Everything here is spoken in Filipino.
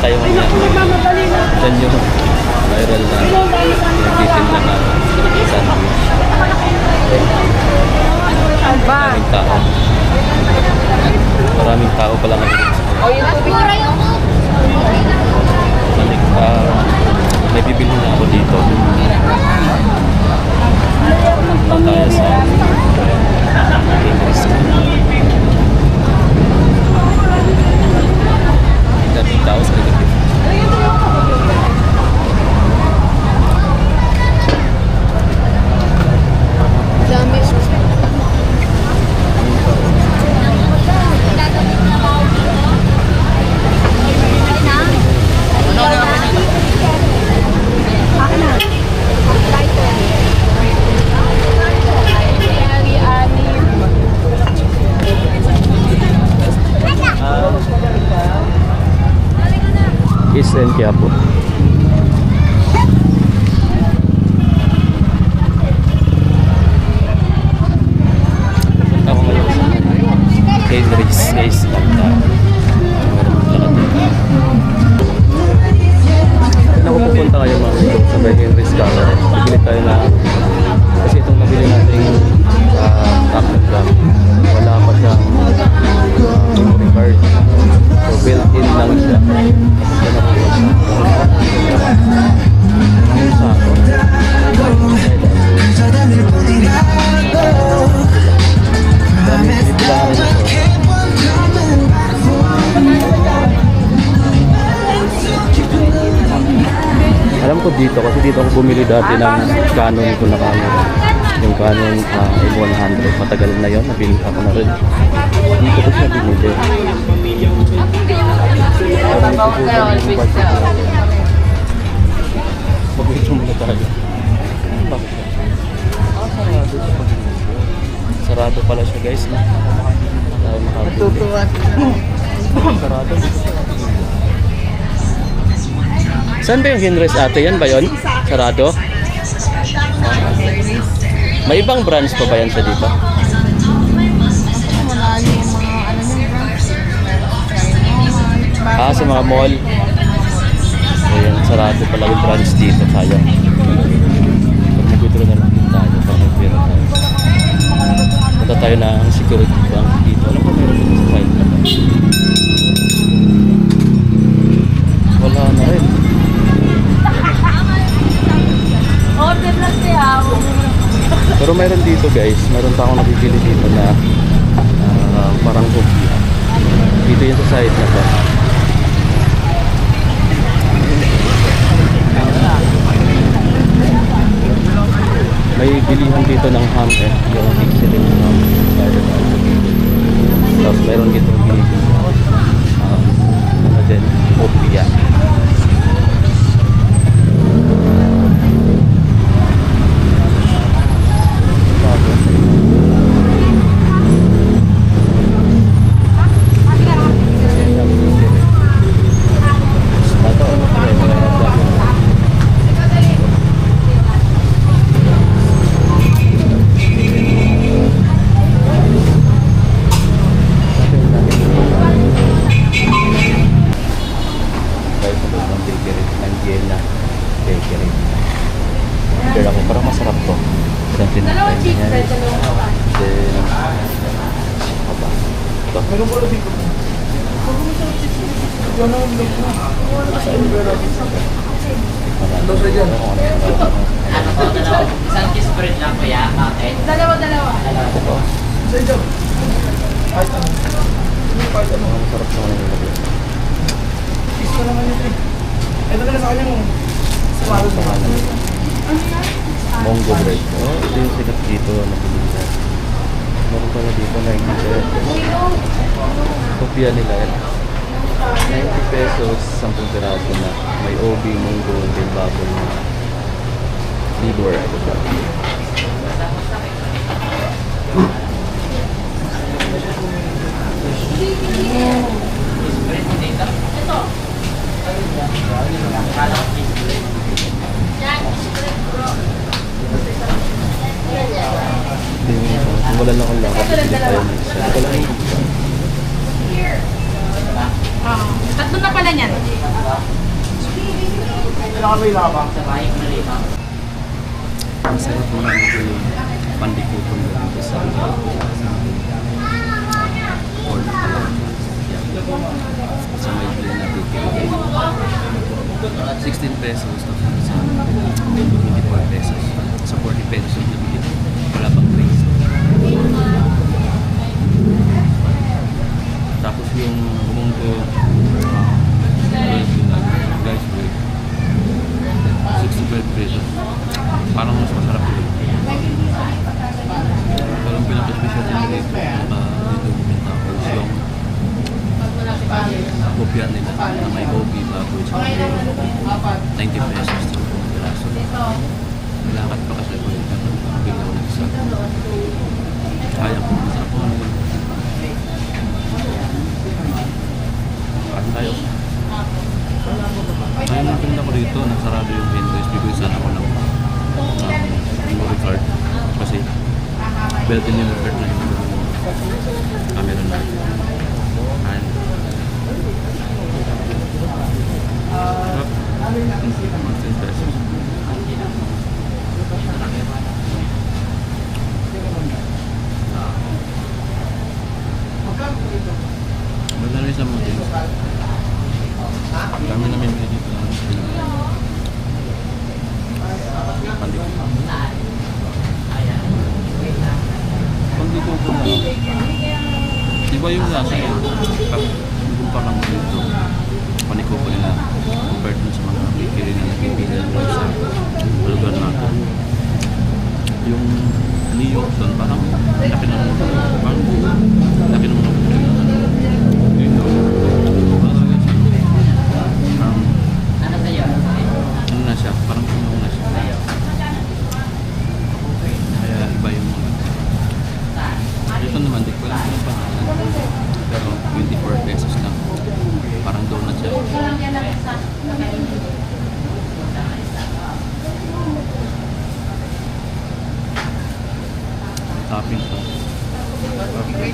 tayo mamaya. Diyan yung viral na nagtitinda na sandwich. Maraming tao. Maraming tao pala ngayon. May bibili na ako dito. Punta tayo sa English. Daming tao sa likod. Isen Quiapo. Ako ngayon sa Henry's guys. Ako pupunta kayo mga ito sa by Henry's Gallery. Bibili tayo na kasi itong nabili natin Taknagam. Wala pa siyang memory card. So built-in lang siya. Alam ko dito kasi dito ako bumili dati ng Canon ko na camera. Yung Canon M100. Matagal na yun. Nabili ako na rin. Dito ko siya binili. Mag-video muna tayo. Bakit siya? Sarado pala siya guys. Natutuwa. Sarado. Saan ba yung Henry's ate? Yan ba yun? Sarado? May ibang branch pa ba yan sa dito? Sa mga mall. So yan, sarado pala yung branch dito. Sayang. Pag mag-withdraw na lang din tayo. Pag mag-withdraw tayo. Punta tayo na ang security bank dito. Alam ko meron dito sa side. Wala na rin. Pero mayroon dito guys. Mayroon pa akong nabibili dito na parang hobby. Dito yung sa side na to. May bilihan dito ng ham yung excellent ham. Tapos mayroon dito ano din, hobby. Isang cheese bread lang kuya, okay? Dalawa. Sa iyo. Kahit ano. Kahit ano. Masarap naman yung lagay. Cheese ko naman yun eh. Ito na sa kanya mo. Sumalo sa kanya. Mongo bread. Ito yung sikat dito na pilihan. Meron pala dito 90 kopya nila yan. 90 pesos 10 piraso na may OB, munggo, din baboy na flavor. Ito ba? Wala lang ang lakad. Hindi tayo mag-isa. Tatlo na pala niyan. nakapila ka ba? Sa bahay ko na rito. Masarap mo lang ito yung pandikutong dito sa or sa may bilhin na ticket. 16 pesos tapos sa 24 pesos. Sa 40 pesos yung nabili. Wala pang grace. Tapos yung munggo guys with 65 pesos. Parang mas masarap yun. Pero ang pinaka-special din dito, dito bumenta ko is yung kopya nila na may gobi bago sa 90 pesos sa buong piraso. Nilakad pa kasi ko yung bilaw na isa. Kaya ko masarap po nila. Kain tayo. Ngayon ang pinta ko dito, nasarado yung windows. Bigay sana ko ng memory card. Kasi built-in memory card na yung camera natin. Kain. Sarap. 10 pesos. Madali sa mga dito. Kami namin dito lang. Pandikot. Pandikot ko na. Diba yung lasa yun? Pag kumpara mo dito, pandikot ko nila compared sa mga bikiri na nagpipili sa lugar natin. Yung niyok doon, parang laki ng laki ng Ano sa'yo? ano na siya, parang pumaw na siya. Kaya iba yung mga. Ito naman, di ko alam kung anong pangalan. Pero 24 pesos lang. Parang donut siya. Topping to. Okay.